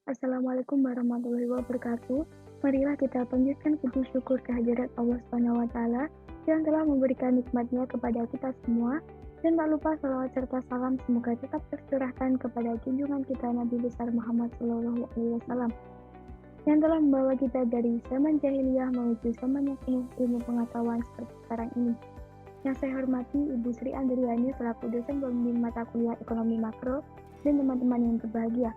Assalamualaikum warahmatullahi wabarakatuh. Marilah kita panjatkan puji syukur kehadirat Allah Subhanahu wa taala yang telah memberikan nikmat-Nya kepada kita semua, dan tak lupa salawat serta salam semoga tetap tercurahkan kepada junjungan kita Nabi besar Muhammad Shallallahu alaihi wasallam yang telah membawa kita dari zaman jahiliyah menuju zaman yang penuh ilmu pengetahuan seperti sekarang ini. Yang saya hormati Ibu Sri Andriani selaku dosen pembimbing mata kuliah Ekonomi Makro dan teman-teman yang berbahagia.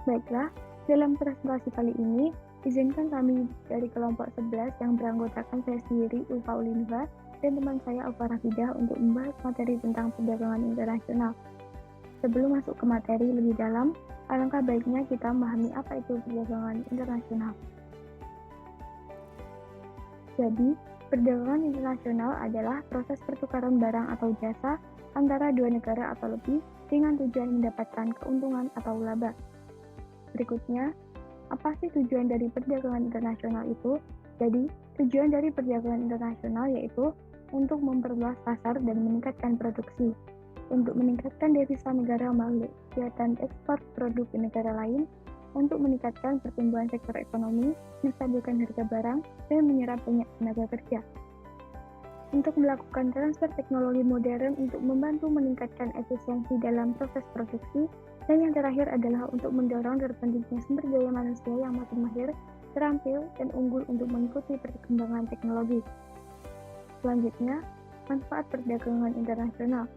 Baiklah, dalam presentasi kali ini, izinkan kami dari kelompok 11 yang beranggotakan saya sendiri, Ulfa Ulinva, dan teman saya, Alfa Rafidah, untuk membahas materi tentang perdagangan internasional. Sebelum masuk ke materi lebih dalam, alangkah baiknya kita memahami apa itu perdagangan internasional. Jadi, perdagangan internasional adalah proses pertukaran barang atau jasa antara dua negara atau lebih dengan tujuan mendapatkan keuntungan atau laba. Berikutnya, apa sih tujuan dari perdagangan internasional itu? Jadi, tujuan dari perdagangan internasional yaitu untuk memperluas pasar dan meningkatkan produksi, untuk meningkatkan devisa negara melalui kegiatan ekspor produk ke negara lain, untuk meningkatkan pertumbuhan sektor ekonomi, menstabilkan harga barang, dan menyerap banyak tenaga kerja. Untuk melakukan transfer teknologi modern untuk membantu meningkatkan efisiensi dalam proses produksi, dan yang terakhir adalah untuk mendorong terbentuknya sumber daya manusia yang makin mahir, terampil, dan unggul untuk mengikuti perkembangan teknologi. Selanjutnya, manfaat perdagangan internasional.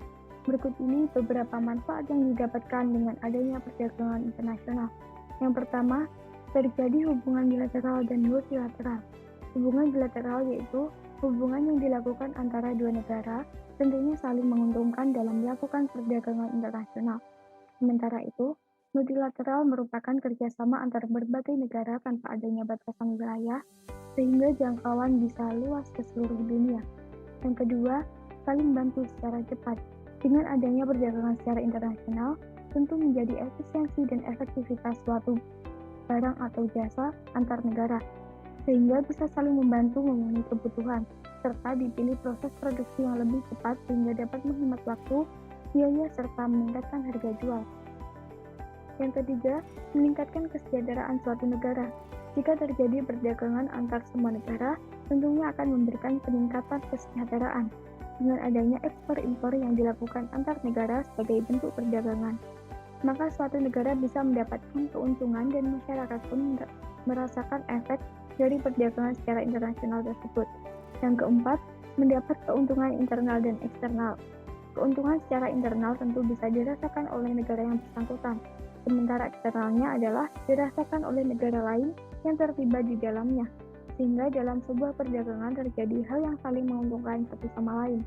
Berikut ini beberapa manfaat yang didapatkan dengan adanya perdagangan internasional. Yang pertama, terjadi hubungan bilateral dan multilateral. Hubungan bilateral yaitu hubungan yang dilakukan antara dua negara, tentunya saling menguntungkan dalam melakukan perdagangan internasional. Sementara itu, multilateral merupakan kerjasama antara berbagai negara tanpa adanya batasan wilayah, sehingga jangkauan bisa luas ke seluruh dunia. Yang kedua, saling bantu secara cepat. Dengan adanya perdagangan secara internasional, tentu menjadi efisiensi dan efektivitas suatu barang atau jasa antar negara, sehingga bisa saling membantu memenuhi kebutuhan, serta dipilih proses produksi yang lebih cepat sehingga dapat menghemat waktu, biaya, serta meningkatkan harga jual. Yang ketiga, meningkatkan kesejahteraan suatu negara. Jika terjadi perdagangan antar semua negara, tentunya akan memberikan peningkatan kesejahteraan dengan adanya ekspor-impor yang dilakukan antar negara sebagai bentuk perdagangan. Maka suatu negara bisa mendapatkan keuntungan dan masyarakat pun merasakan efek dari perdagangan secara internasional tersebut. Yang keempat, mendapat keuntungan internal dan eksternal. Keuntungan secara internal tentu bisa dirasakan oleh negara yang bersangkutan, sementara eksternalnya adalah dirasakan oleh negara lain yang terlibat di dalamnya, sehingga dalam sebuah perdagangan terjadi hal yang saling menguntungkan satu sama lain.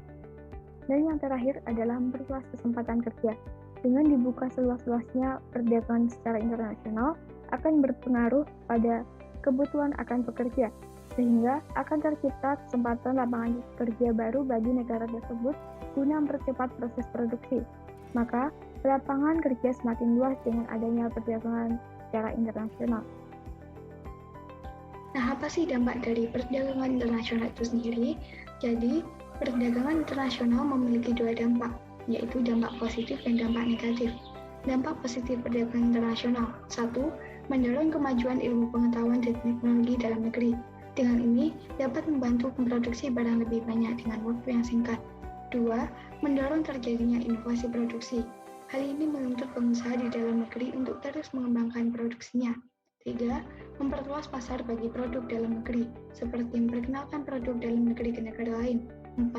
Dan yang terakhir adalah memperluas kesempatan kerja. Dengan dibuka seluas-luasnya perdagangan secara internasional akan berpengaruh pada kebutuhan akan pekerja, sehingga akan tercipta kesempatan lapangan kerja baru bagi negara tersebut guna mempercepat proses produksi. Maka, lapangan kerja semakin luas dengan adanya perdagangan secara internasional. Nah, apa sih dampak dari perdagangan internasional itu sendiri? Jadi, perdagangan internasional memiliki dua dampak, yaitu dampak positif dan dampak negatif. Dampak positif perdagangan internasional. 1. Mendorong kemajuan ilmu pengetahuan dan teknologi dalam negeri. Dengan ini, dapat membantu memproduksi barang lebih banyak dengan waktu yang singkat. 2. Mendorong terjadinya inovasi produksi. Hal ini menuntut pengusaha di dalam negeri untuk terus mengembangkan produksinya. 3. Memperluas pasar bagi produk dalam negeri, seperti memperkenalkan produk dalam negeri ke negara lain. 4.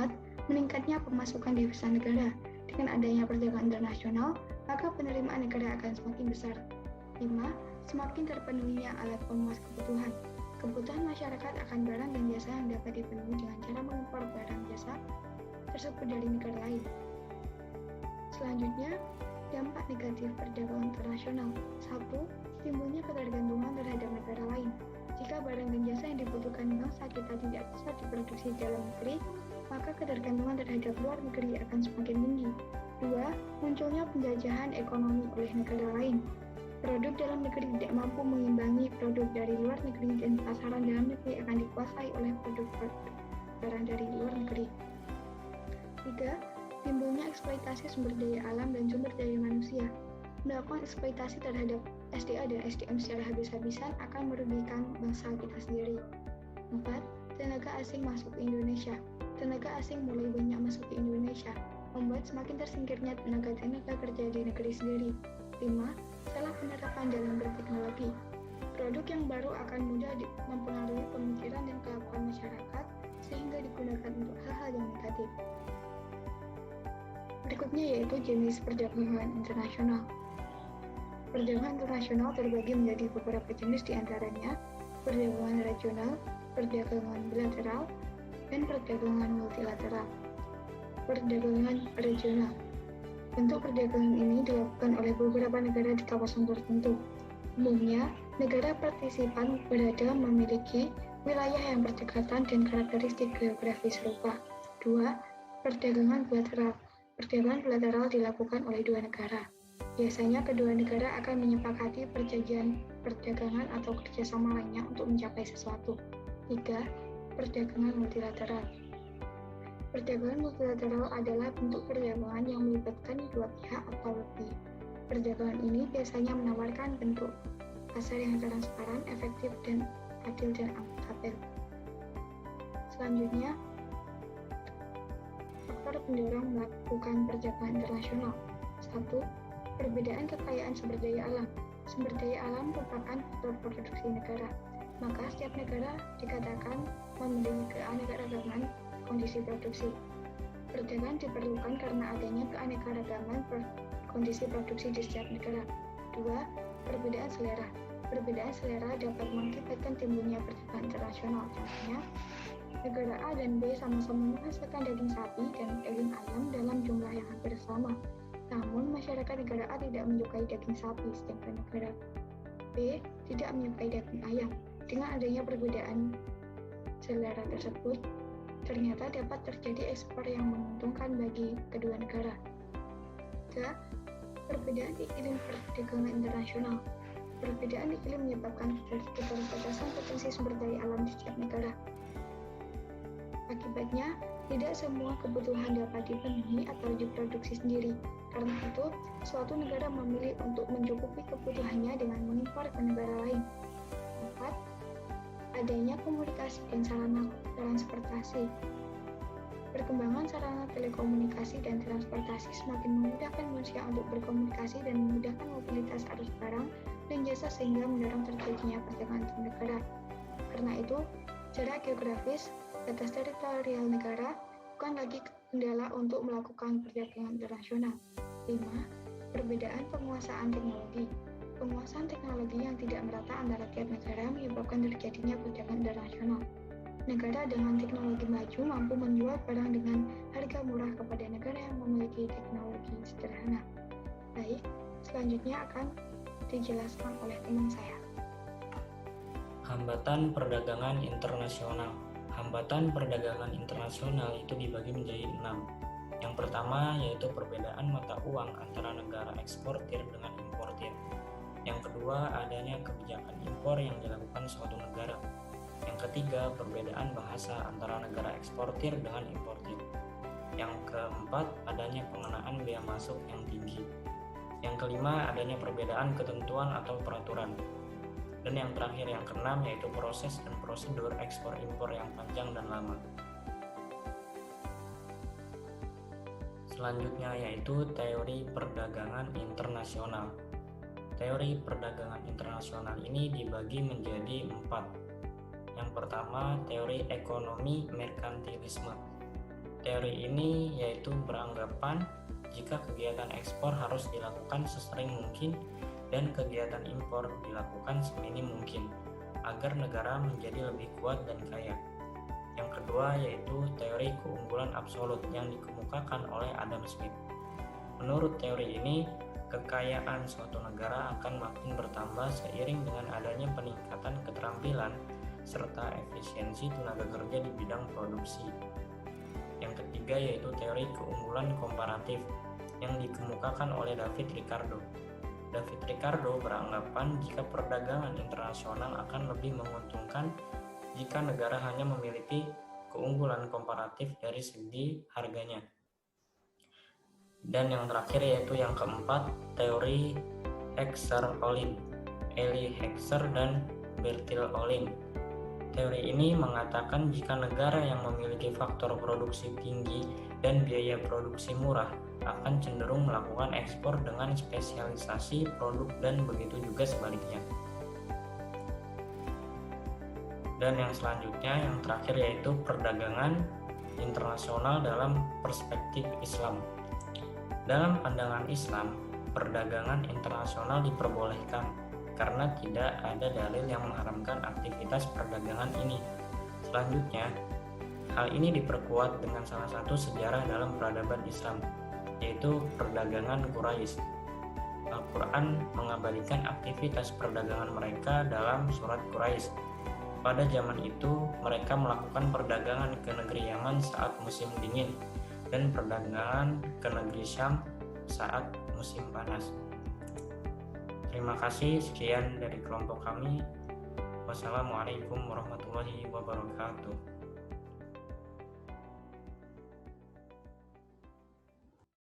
Meningkatnya pemasukan devisa negara. Dengan adanya perdagangan internasional, maka penerimaan negara akan semakin besar. 5. Semakin terpenuhinya alat pemuas kebutuhan. Kebutuhan masyarakat akan barang dan jasa yang dapat dipenuhi dengan cara mengimpor barang jasa tersebut dari negara lain. Selanjutnya, dampak negatif perdagangan internasional. 1. Timbulnya ketergantungan terhadap negara lain. Jika barang dan jasa yang dibutuhkan bangsa kita tidak bisa diproduksi di dalam negeri, maka ketergantungan terhadap luar negeri akan semakin tinggi. 2. Munculnya penjajahan ekonomi oleh negara lain. Produk dalam negeri tidak mampu mengimbangi produk dari luar negeri dan pasaran dalam negeri akan dikuasai oleh produk barang dari luar negeri. 3. Timbulnya eksploitasi sumber daya alam dan sumber daya manusia. Melakukan eksploitasi terhadap SDA dan SDM secara habis-habisan akan merugikan bangsa kita sendiri. 4. Tenaga asing masuk ke Indonesia. Tenaga asing mulai banyak masuk ke Indonesia, membuat semakin tersingkirnya tenaga kerja di negeri sendiri. 5. Salah penerapan dalam berteknologi. Produk yang baru akan mudah mempengaruhi pemikiran dan kelakuan masyarakat sehingga digunakan untuk hal-hal yang negatif. Berikutnya yaitu jenis perdagangan internasional. Perdagangan internasional terbagi menjadi beberapa jenis, diantaranya perdagangan regional, perdagangan bilateral, dan perdagangan multilateral. Perdagangan regional. Bentuk perdagangan ini dilakukan oleh beberapa negara di kawasan tertentu. Umumnya, negara partisipan berada memiliki wilayah yang berdekatan dan karakteristik geografis serupa. 2. Perdagangan bilateral. Perdagangan bilateral dilakukan oleh dua negara. Biasanya kedua negara akan menyepakati perjanjian perdagangan atau kerjasama lainnya untuk mencapai sesuatu. 3. Perdagangan multilateral. Perdagangan multilateral adalah bentuk perdagangan yang melibatkan dua pihak atau lebih. Perdagangan ini biasanya menawarkan bentuk pasar yang transparan, efektif, dan adil dan akutabel. Selanjutnya, faktor pendorong melakukan perdagangan internasional. 1. Perbedaan kekayaan sumber daya alam. Sumber daya alam merupakan faktor produksi negara. Maka setiap negara dikatakan memiliki keanekaragaman kondisi produksi. Perdagangan diperlukan karena adanya keanekaragaman kondisi produksi di setiap negara. 2. Perbedaan selera. Perbedaan selera dapat mengakibatkan timbulnya perdagangan internasional. Contohnya, negara A dan B sama-sama menghasilkan daging sapi dan daging ayam dalam jumlah yang hampir sama. Namun, masyarakat negara A tidak menyukai daging sapi, sedangkan negara B tidak menyukai daging ayam. Dengan adanya perbedaan selera tersebut, ternyata dapat terjadi ekspor yang menguntungkan bagi kedua negara. 3. Perbedaan iklim perdagangan internasional. Perbedaan iklim menyebabkan keterbatasan potensi sumber daya alam di setiap negara. Akibatnya, tidak semua kebutuhan dapat dipenuhi atau diproduksi sendiri. Karena itu, suatu negara memilih untuk mencukupi kebutuhannya dengan mengimpor ke negara lain. 4. Adanya komunikasi dan sarana transportasi. Perkembangan sarana telekomunikasi dan transportasi semakin memudahkan manusia untuk berkomunikasi dan memudahkan mobilitas arus barang dan jasa sehingga mendorong terjadinya perdagangan antar negara. Karena itu, jarak geografis, batas teritorial negara bukan lagi kendala untuk melakukan perdagangan internasional. 5. Perbedaan penguasaan teknologi. Penguasaan teknologi yang tidak merata antara tiap negara menyebabkan terjadinya perdagangan internasional. Negara dengan teknologi maju mampu menjual barang dengan harga murah kepada negara yang memiliki teknologi sederhana. Baik, selanjutnya akan dijelaskan oleh teman saya. Hambatan perdagangan internasional. Hambatan perdagangan internasional itu dibagi menjadi 6. Yang pertama yaitu perbedaan mata uang antara negara eksportir dengan importir. Yang kedua, adanya kebijakan impor yang dilakukan suatu negara. Yang ketiga, perbedaan bahasa antara negara eksportir dengan importir. Yang keempat, adanya pengenaan bea masuk yang tinggi. Yang kelima, adanya perbedaan ketentuan atau peraturan. Dan yang terakhir, yang keenam, yaitu proses dan prosedur ekspor-impor yang panjang dan lama. Selanjutnya yaitu teori perdagangan internasional. Teori perdagangan internasional ini dibagi menjadi 4. Yang pertama, teori ekonomi merkantilisme. Teori ini yaitu beranggapan jika kegiatan ekspor harus dilakukan sesering mungkin dan kegiatan impor dilakukan seminim mungkin agar negara menjadi lebih kuat dan kaya. Yang kedua yaitu teori keunggulan absolut yang dikemukakan oleh Adam Smith. Menurut teori ini, kekayaan suatu negara akan makin bertambah seiring dengan adanya peningkatan keterampilan serta efisiensi tenaga kerja di bidang produksi. Yang ketiga yaitu teori keunggulan komparatif yang dikemukakan oleh David Ricardo. David Ricardo beranggapan jika perdagangan internasional akan lebih menguntungkan jika negara hanya memiliki keunggulan komparatif dari segi harganya. Dan yang terakhir yaitu yang keempat, teori Exarolin Elie Hexer dan Bertil Ohlin. Teori ini mengatakan jika negara yang memiliki faktor produksi tinggi dan biaya produksi murah akan cenderung melakukan ekspor dengan spesialisasi produk dan begitu juga sebaliknya. Dan yang selanjutnya, yang terakhir yaitu perdagangan internasional dalam perspektif Islam. Dalam pandangan Islam, perdagangan internasional diperbolehkan karena tidak ada dalil yang mengharamkan aktivitas perdagangan ini. Selanjutnya, hal ini diperkuat dengan salah satu sejarah dalam peradaban Islam, yaitu perdagangan Quraisy. Al-Quran mengabadikan aktivitas perdagangan mereka dalam surat Quraisy. Pada zaman itu, mereka melakukan perdagangan ke negeri Yaman saat musim dingin dan perdagangan ke negeri Syam saat musim panas. Terima kasih, sekian dari kelompok kami. Wassalamualaikum warahmatullahi wabarakatuh.